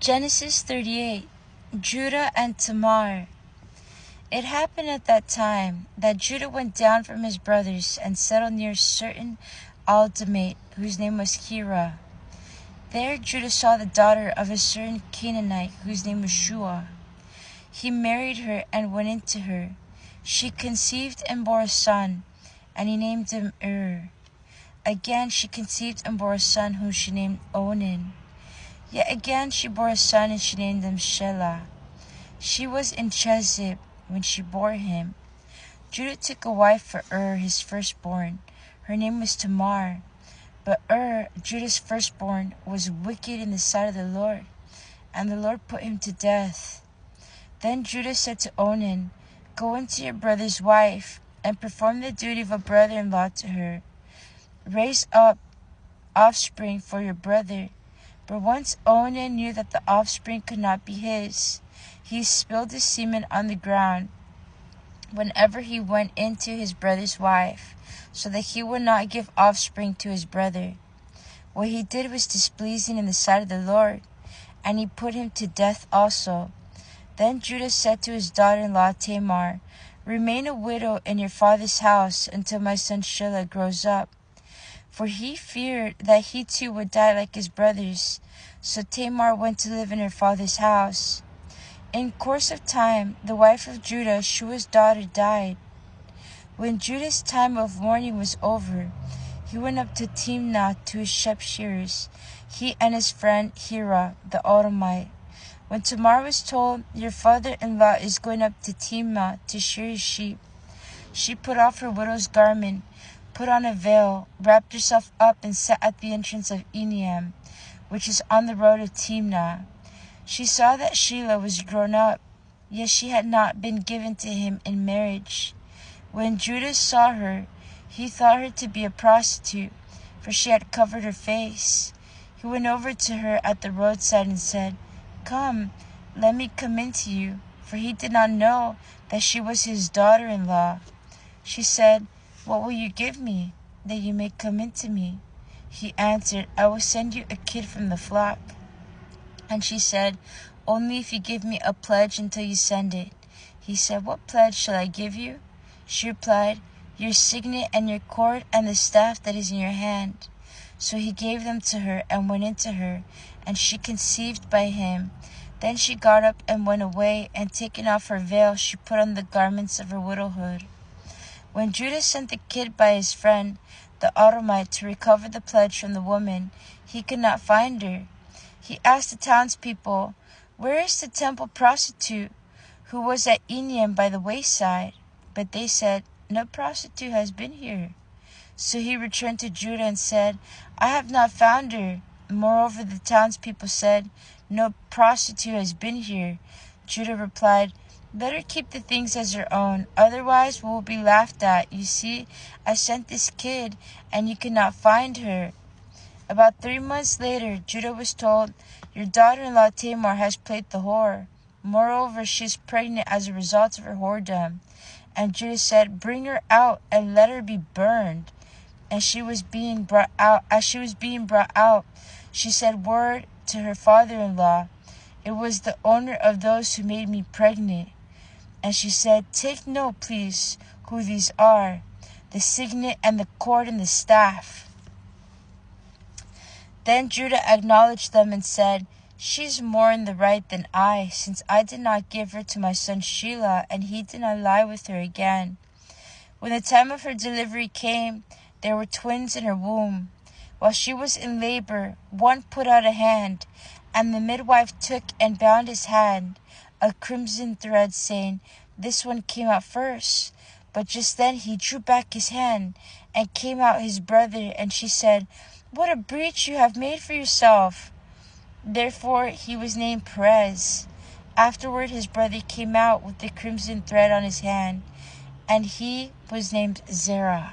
Genesis 38. Judah and Tamar. It happened at that time that Judah went down from his brothers and settled near certain Aldamate, whose name was Kira. There Judah saw the daughter of a certain Canaanite, whose name was Shua. He married her and went into her. She conceived and bore a son, and he named him Again she conceived and bore a son, whom she named Onan. Yet again she bore a son, and she named him Shelah. She was in Chezib when she bore him. Judah took a wife for his firstborn. Her name was Tamar. But Judah's firstborn, was wicked in the sight of the Lord, and the Lord put him to death. Then Judah said to Onan, "Go into your brother's wife, and perform the duty of a brother-in-law to her. Raise up offspring for your brother." But once Onan knew that the offspring could not be his, he spilled his semen on the ground whenever he went into his brother's wife, so that he would not give offspring to his brother. What he did was displeasing in the sight of the Lord, and he put him to death also. Then Judah said to his daughter-in-law Tamar, "Remain a widow in your father's house until my son Shelah grows up." For he feared that he too would die like his brothers. So Tamar went to live in her father's house. In course of time, the wife of Judah, Shua's daughter, died. When Judah's time of mourning was over, he went up to Timnah to his sheep-shearers, he and his friend Hira, the Edomite. When Tamar was told, "Your father-in-law is going up to Timnah to shear his sheep," she put off her widow's garment, put on a veil, wrapped herself up, and sat at the entrance of Enaim, which is on the road of Timnah. She saw that Shelah was grown up, yet she had not been given to him in marriage. When Judah saw her, he thought her to be a prostitute, for she had covered her face. He went over to her at the roadside and said, "Come, let me come in to you," for he did not know that she was his daughter-in-law. She said, "What will you give me, that you may come in to me?" He answered, "I will send you a kid from the flock." And she said, "Only if you give me a pledge until you send it." He said, "What pledge shall I give you?" She replied, "Your signet and your cord and the staff that is in your hand." So he gave them to her and went into her, and she conceived by him. Then she got up and went away, and taking off her veil, she put on the garments of her widowhood. When Judah sent the kid by his friend, the Edomite, to recover the pledge from the woman, he could not find her. He asked the townspeople, "Where is the temple prostitute who was at Enaim by the wayside?" But they said, "No prostitute has been here." So he returned to Judah and said, "I have not found her." Moreover, the townspeople said, "No prostitute has been here." Judah replied, "Let her keep the things as her own, otherwise we will be laughed at. You see, I sent this kid, and you could not find her." About 3 months later, Judah was told, "Your daughter-in-law Tamar has played the whore. Moreover, she is pregnant as a result of her whoredom." And Judah said, "Bring her out and let her be burned." And as she was being brought out, she said word to her father-in-law, "It was the owner of those who made me pregnant." And she said, "Take note, please, who these are, the signet and the cord and the staff." Then Judah acknowledged them and said, "She is more in the right than I, since I did not give her to my son Shelah, and he did not lie with her again." When the time of her delivery came, there were twins in her womb. While she was in labor, one put out a hand, and the midwife took and bound his hand, a crimson thread, saying, "This one came out first." But just then he drew back his hand, and came out his brother, and she said, "What a breach you have made for yourself." Therefore he was named Perez. Afterward his brother came out with the crimson thread on his hand, and he was named Zerah.